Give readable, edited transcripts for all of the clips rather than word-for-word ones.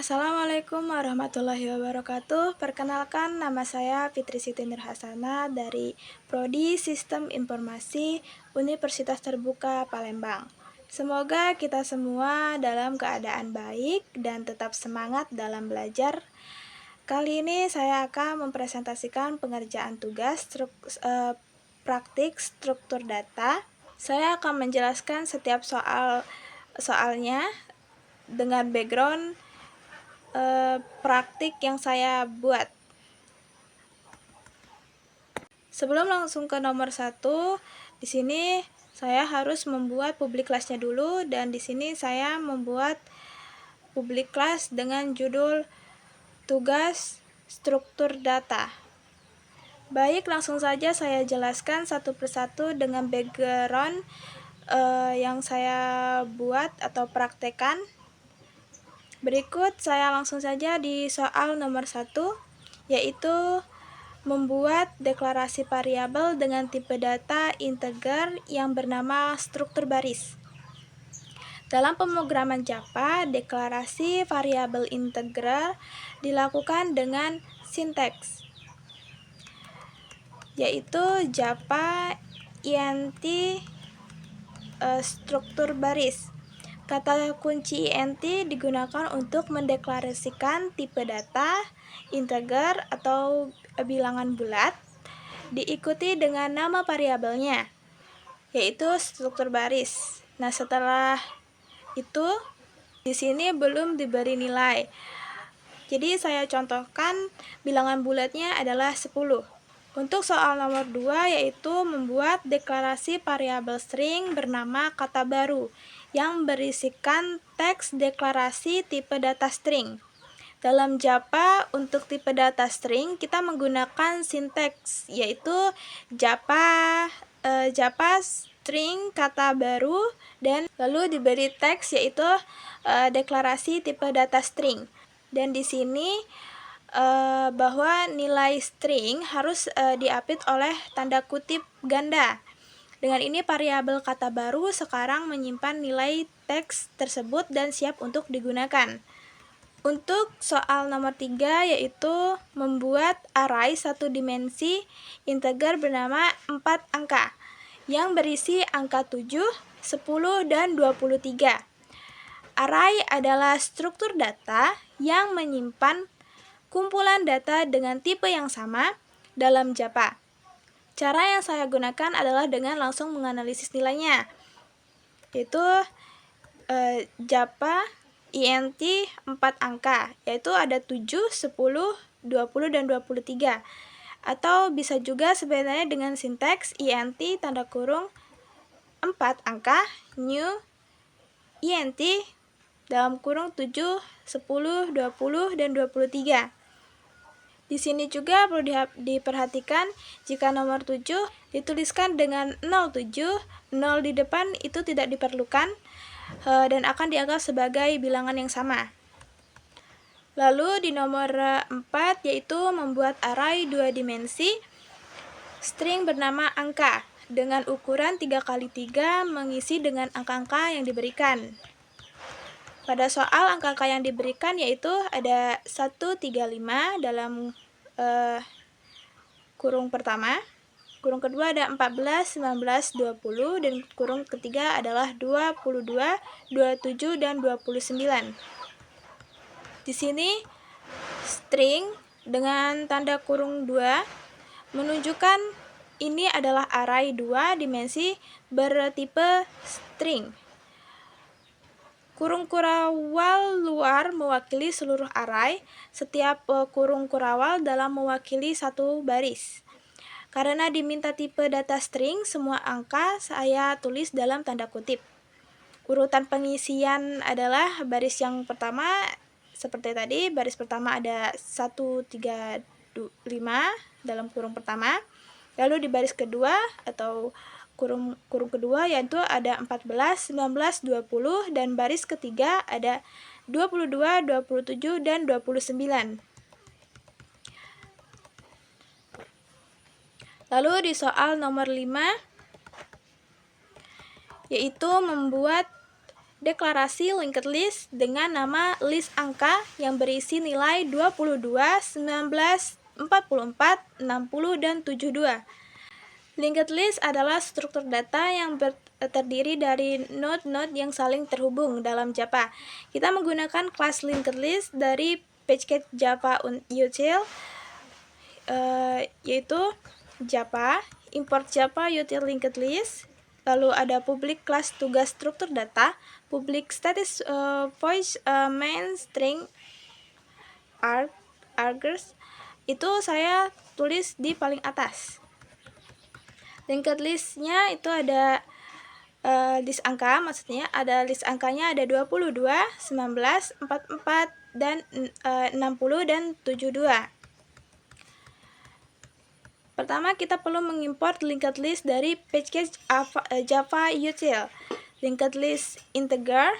Assalamualaikum warahmatullahi wabarakatuh. Perkenalkan, nama saya Fitri Siti Nurhasana dari Prodi Sistem Informasi Universitas Terbuka Palembang. Semoga kita semua dalam keadaan baik dan tetap semangat dalam belajar. Kali ini saya akan mempresentasikan pengerjaan tugas praktik struktur data. Saya akan menjelaskan setiap soalnya dengan background praktik yang saya buat. Sebelum langsung ke nomor 1, di sini saya harus membuat public class-nya dulu, dan di sini saya membuat public class dengan judul tugas struktur data. Baik, langsung saja saya jelaskan satu persatu dengan background yang saya buat atau praktekan. Berikut saya langsung saja di soal nomor 1, yaitu membuat deklarasi variabel dengan tipe data integer yang bernama struktur baris. Dalam pemrograman Java, deklarasi variabel integer dilakukan dengan sinteks, yaitu Java int struktur baris. Kata kunci int digunakan untuk mendeklarasikan tipe data integer atau bilangan bulat, diikuti dengan nama variabelnya, yaitu struktur baris. Nah, setelah itu di sini belum diberi nilai. Jadi saya contohkan bilangan bulatnya adalah 10. Untuk soal nomor 2, yaitu membuat deklarasi variabel string bernama kata baru yang berisikan teks deklarasi tipe data string. Dalam Java, untuk tipe data string kita menggunakan sinteks, yaitu Java string kata baru dan lalu diberi teks, yaitu deklarasi tipe data string. Dan di sini bahwa nilai string harus diapit oleh tanda kutip ganda. Dengan ini variabel kata baru sekarang menyimpan nilai teks tersebut dan siap untuk digunakan. Untuk soal nomor 3, yaitu membuat array satu dimensi integer bernama 4 angka yang berisi angka 7, 10, dan 23. Array adalah struktur data yang menyimpan kumpulan data dengan tipe yang sama dalam Java. Cara yang saya gunakan adalah dengan langsung menganalisis nilainya, yaitu Java int 4 angka, yaitu ada 7, 10, 20, dan 23. Atau bisa juga sebenarnya dengan sinteks int tanda kurung 4 angka new int dalam kurung 7, 10, 20, dan 23. Di sini juga perlu diperhatikan jika nomor 7 dituliskan dengan 07, 0 di depan itu tidak diperlukan dan akan dianggap sebagai bilangan yang sama. Lalu di nomor 4, yaitu membuat array 2 dimensi string bernama angka dengan ukuran 3x3 mengisi dengan angka-angka yang diberikan. Pada soal angka-angka yang diberikan yaitu ada 135 dalam kurung pertama, kurung kedua ada 14, 19, 20, dan kurung ketiga adalah 22, 27, dan 29. Di sini string dengan tanda kurung 2 menunjukkan ini adalah array 2 dimensi bertipe string. Kurung kurawal luar mewakili seluruh array, setiap kurung kurawal dalam mewakili satu baris. Karena diminta tipe data string, semua angka saya tulis dalam tanda kutip. Urutan pengisian adalah baris yang pertama seperti tadi, baris pertama ada 1, 3, 5 dalam kurung pertama. Lalu di baris kedua atau kurung kedua yaitu ada 14, 19, 20, dan baris ketiga ada 22, 27, dan 29. Lalu di soal nomor 5, yaitu membuat deklarasi linked list dengan nama list angka yang berisi nilai 22, 19, 44, 60, dan 72. Linked list adalah struktur data yang terdiri dari node-node yang saling terhubung dalam Java. Kita menggunakan kelas linked list dari package Java util, yaitu Java, import Java util linked list, lalu ada public class tugas struktur data, public status voice main string argers, itu saya tulis di paling atas. Linked listnya itu ada list angka, maksudnya ada list angkanya ada 22, 19, 44, dan 60 dan 72. Pertama, kita perlu mengimport linked list dari package Java util. Linked list integer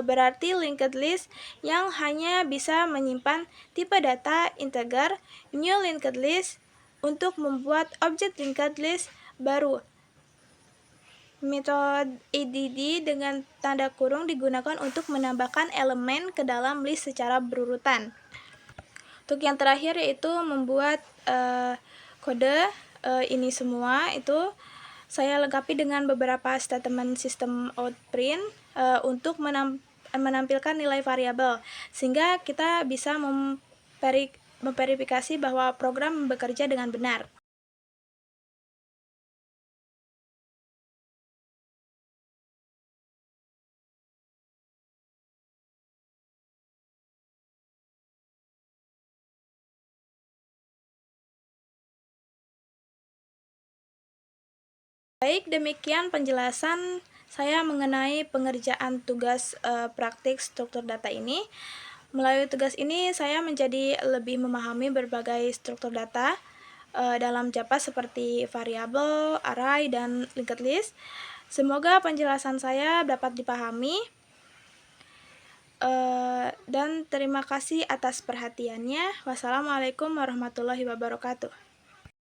berarti linked list yang hanya bisa menyimpan tipe data integer. New linked list untuk membuat objek linked list baru. Metode add dengan tanda kurung digunakan untuk menambahkan elemen ke dalam list secara berurutan. Untuk yang terakhir yaitu membuat kode ini semua itu saya lengkapi dengan beberapa statement system out print untuk menampilkan nilai variabel, sehingga kita bisa memverifikasi bahwa program bekerja dengan benar. Baik, demikian penjelasan saya mengenai pengerjaan tugas praktik struktur data ini. Melalui tugas ini, saya menjadi lebih memahami berbagai struktur data dalam Java seperti variabel, array, dan linked list. Semoga penjelasan saya dapat dipahami. Dan terima kasih atas perhatiannya. Wassalamualaikum warahmatullahi wabarakatuh.